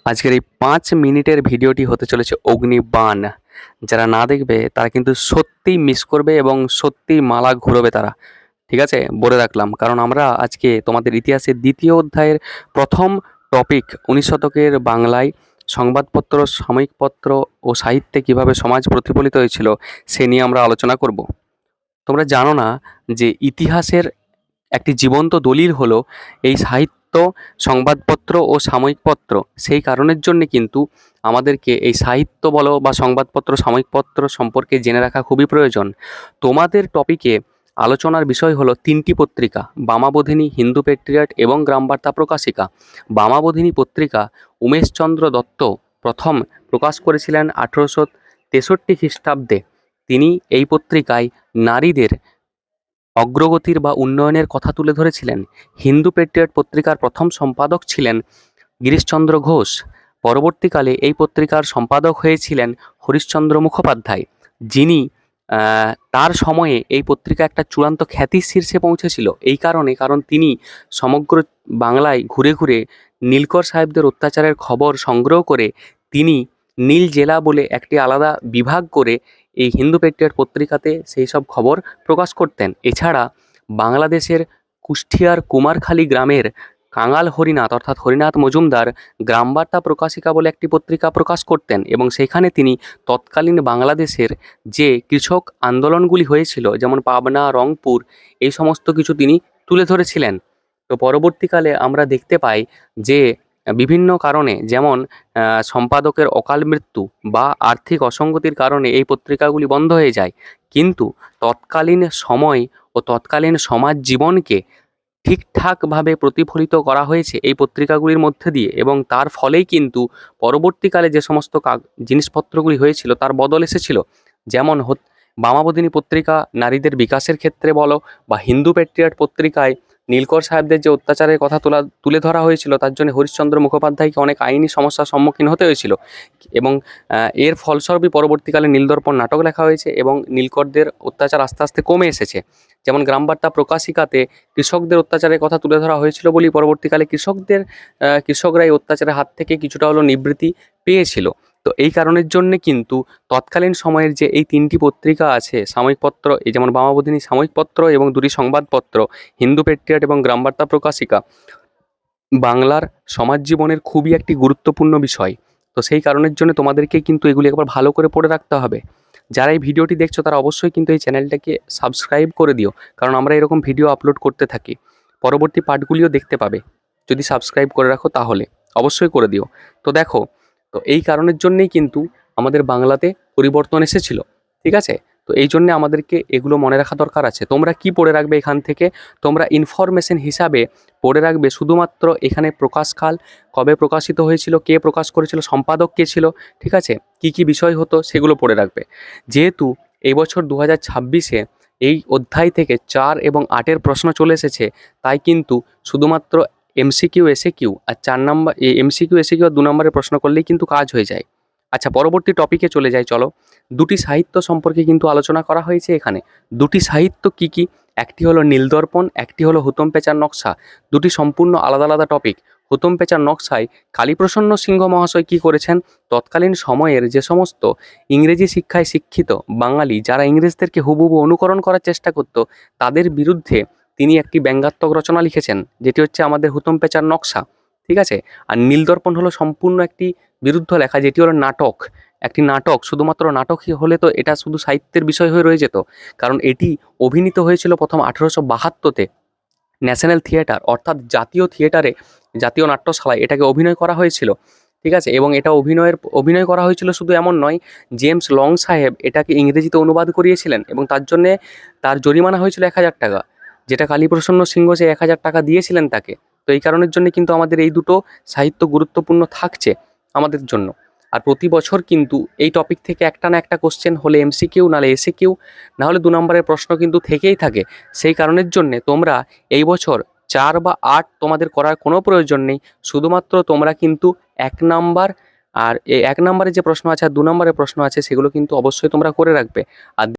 আজকের এই ৫ মিনিটের ভিডিওটি হতে চলেছে অগ্নিবাণ। যারা না দেখবে তারা কিন্তু সত্যিই মিস করবে এবং সত্যিই মালা ঘুরোবে তারা। ঠিক আছে? বলে রাখলাম। কারণ আমরা আজকে তোমাদের ইতিহাসের ২য় অধ্যায়ের ১ম টপিক ১৯ শতকের বাংলায় সংবাদপত্র, সাময়িক পত্র ও সাহিত্যে কিভাবে সমাজ প্রতিফলিত হয়েছিল সে নিয়ে আমরা আলোচনা করব। তোমরা জানো না যে ইতিহাসের একটি জীবন্ত দলিল হলো এই সাহিত্য, সংবাদপত্র ও সাময়িক পত্র। সেই কারণের জন্যে কিন্তু আমাদেরকে এই সাহিত্য বলো বা সংবাদপত্র, সাময়িক পত্র সম্পর্কে জেনে রাখা খুবই প্রয়োজন। তোমাদের টপিকে আলোচনার বিষয় হলো ৩টি পত্রিকা: বামাবোধিনী, হিন্দু পেট্রিয়ট এবং গ্রামবার্তা প্রকাশিকা। বামাবোধিনী পত্রিকা উমেশচন্দ্র দত্ত প্রথম প্রকাশ করেছিলেন ১৮৬৩ খ্রিস্টাব্দে। তিনি এই পত্রিকায় নারীদের অগ্রগতির বা উন্নয়নের কথা তুলে ধরেছিলেন। হিন্দু পেট্রিয়ট পত্রিকার প্রথম সম্পাদক ছিলেন গিরিশচন্দ্র ঘোষ। পরবর্তীকালে এই পত্রিকার সম্পাদক হয়েছিলেন হরিশচন্দ্র মুখোপাধ্যায়, যিনি তার সময়ে এই পত্রিকা একটা চূড়ান্ত খ্যাতির শীর্ষে পৌঁছেছিল। এই কারণ তিনি সমগ্র বাংলায় ঘুরে ঘুরে নীলকর সাহেবদের অত্যাচারের খবর সংগ্রহ করে তিনি নীল জেলা বলে একটি আলাদা বিভাগ করে এই হিন্দু পেট্রিয়ট পত্রিকাতে সেই সব খবর প্রকাশ করতেন। এছাড়া বাংলাদেশের কুষ্টিয়ার কুমারখালী গ্রামের কাঙাল হরিনাথ অর্থাৎ হরিনাথ মজুমদার গ্রামবার্তা প্রকাশিকা বলে একটি পত্রিকা প্রকাশ করতেন এবং সেখানে তিনি তৎকালীন বাংলাদেশের যে কৃষক আন্দোলনগুলি হয়েছিল, যেমন পাবনা, রংপুর, এই সমস্ত কিছু তিনি তুলে ধরেছিলেন। তো পরবর্তীকালে আমরা দেখতে পাই যে বিভিন্ন কারণে, যেমন সম্পাদকের অকাল মৃত্যু বা আর্থিক অসঙ্গতির কারণে এই পত্রিকাগুলি বন্ধ হয়ে যায়। কিন্তু তৎকালীন সময় ও তৎকালীন সমাজ জীবনকে ঠিকঠাকভাবে প্রতিফলিত করা হয়েছে এই পত্রিকাগুলির মধ্যে দিয়ে, এবং তার ফলেই কিন্তু পরবর্তীকালে যে সমস্ত জিনিসপত্রগুলি হয়েছিল তার বদল এসেছিল। যেমন বামাবোধিনী পত্রিকা নারীদের বিকাশের ক্ষেত্রে বলো, বা হিন্দু পেট্রিয়ট পত্রিকায় নীলকর সাহেবদের যে অত্যাচারের কথা তুলে ধরা হয়েছিল, তার জন্য হরিশচন্দ্র মুখোপাধ্যায়কে অনেক আইনি সমস্যার সম্মুখীন হতে হয়েছিল। এবং এর ফলস্বরূপই পরবর্তীকালে নীলদর্পণ নাটক লেখা হয়েছে এবং নীলকরদের অত্যাচার আস্তে আস্তে কমে এসেছে। যেমন গ্রামবার্তা প্রকাশিকাতে কৃষকদের অত্যাচারের কথা তুলে ধরা হয়েছিল বলেই পরবর্তীকালে কৃষকরা এই অত্যাচারের হাত থেকে কিছুটা হলেও নিবৃত্তি পেয়েছিল। তো এই কারণের জন্যে কিন্তু তৎকালীন সময়ের যে এই ৩টি পত্রিকা আছে সাময়িক পত্র, এই যেমন বামাবোধিনী সাময়িক পত্র এবং ২টি সংবাদপত্র হিন্দু পেট্রিয়ট এবং গ্রামবার্তা প্রকাশিকা, বাংলার সমাজ জীবনের খুবই একটি গুরুত্বপূর্ণ বিষয়। তো সেই কারণের জন্য তোমাদেরকে কিন্তু এগুলি একবার ভালো করে পড়ে রাখতে হবে। যারা এই ভিডিওটি দেখছো তারা অবশ্যই কিন্তু এই চ্যানেলটাকে সাবস্ক্রাইব করে দিও, কারণ আমরা এরকম ভিডিও আপলোড করতে থাকি। পরবর্তী পার্টগুলিও দেখতে পাবে যদি সাবস্ক্রাইব করে রাখো, তাহলে অবশ্যই করে দিও। তো দেখো, তো এই কারণের জন্যেই কিন্তু আমাদের বাংলাতে পরিবর্তন এসেছিল। ঠিক আছে? তো এই জন্যে আমাদেরকে এগুলো মনে রাখা দরকার আছে। তোমরা কি পড়ে রাখবে এখান থেকে? তোমরা ইনফরমেশন হিসাবে পড়ে রাখবে শুধুমাত্র এখানে প্রকাশকাল, কবে প্রকাশিত হয়েছিল, কে প্রকাশ করেছিল, সম্পাদক কে ছিল, ঠিক আছে, কি কি বিষয় হতো সেগুলো পড়ে রাখবে। যেহেতু এই বছর ২০২৬-এ এই অধ্যায় থেকে ৪ এবং ৮-এর প্রশ্ন চলে এসেছে, তাই কিন্তু শুধুমাত্র এমসিকিউ, এসএকিউ আর ৪ নম্বর এমসিকিউ, এসএকিউ আর ২ নম্বরের প্রশ্ন করলেই কিন্তু কাজ হয়ে যায়। আচ্ছা, পরবর্তী টপিকে চলে যাই চলো। দুটি সাহিত্য সম্পর্কে কিন্তু আলোচনা করা হয়েছে এখানে। দুটি সাহিত্য কি কি? একটি হলো নীলদর্পণ, একটি হলো হুতম পেচার নকশা। দুটি সম্পূর্ণ আলাদা আলাদা টপিক। হুতম পেচার নকশায় কালীপ্রসন্ন সিংহ মহাশয় কী করেছেন, তৎকালীন সময়ের যে সমস্ত ইংরেজি শিক্ষায় শিক্ষিত বাঙালি যারা ইংরেজদেরকে হুবহু অনুকরণ করার চেষ্টা করত, তাদের বিরুদ্ধে তিনি একটি ব্যঙ্গাত্মক রচনা লিখেছেন, যেটি হচ্ছে আমাদের হুতম পেচার নকশা। ঠিক আছে? আর নীলদর্পণ হলো সম্পূর্ণ একটি বিরুদ্ধ লেখা, যেটি হলো নাটক। একটি নাটক, শুধুমাত্র নাটকই হলে তো এটা শুধু সাহিত্যের বিষয় হয়ে রয়ে যেত, কারণ এটি অভিনীত হয়েছিল প্রথম ১৮৭২-তে ন্যাশনাল থিয়েটার অর্থাৎ জাতীয় থিয়েটারে, জাতীয় নাট্যশালায় এটাকে অভিনয় করা হয়েছিল। ঠিক আছে? এবং এটা অভিনয় করা হয়েছিল শুধু এমন নয়, জেমস লং সাহেব এটাকে ইংরেজিতে অনুবাদ করিয়েছিলেন এবং তার জন্যে তার জরিমানা হয়েছিল ১,০০০ টাকা, যেটা কালীপ্রসন্ন সিংহ যে ১,০০০ টাকা দিয়েছিলেন তাকে। তো এই কারণের জন্য কিন্তু আমাদের এই দুটো সাহিত্য গুরুত্বপূর্ণ থাকছে আমাদের জন্য। আর প্রতি বছর কিন্তু এই টপিক থেকে একটা না একটা কোশ্চেন হলে এমসিকিউ, নাহলে এসএকিউ, না হলে ২ নম্বরের প্রশ্ন কিন্তু থেকেই থাকে। সেই কারণের জন্যে তোমরা এই বছর ৪ বা ৮ তোমাদের করার কোনো প্রয়োজন নেই। শুধুমাত্র তোমরা কিন্তু ১ নাম্বার, আর এই ১ নম্বরে যে প্রশ্ন আছে আর ২ নম্বরের প্রশ্ন আছে সেগুলো কিন্তু অবশ্যই তোমরা করে রাখবে। আর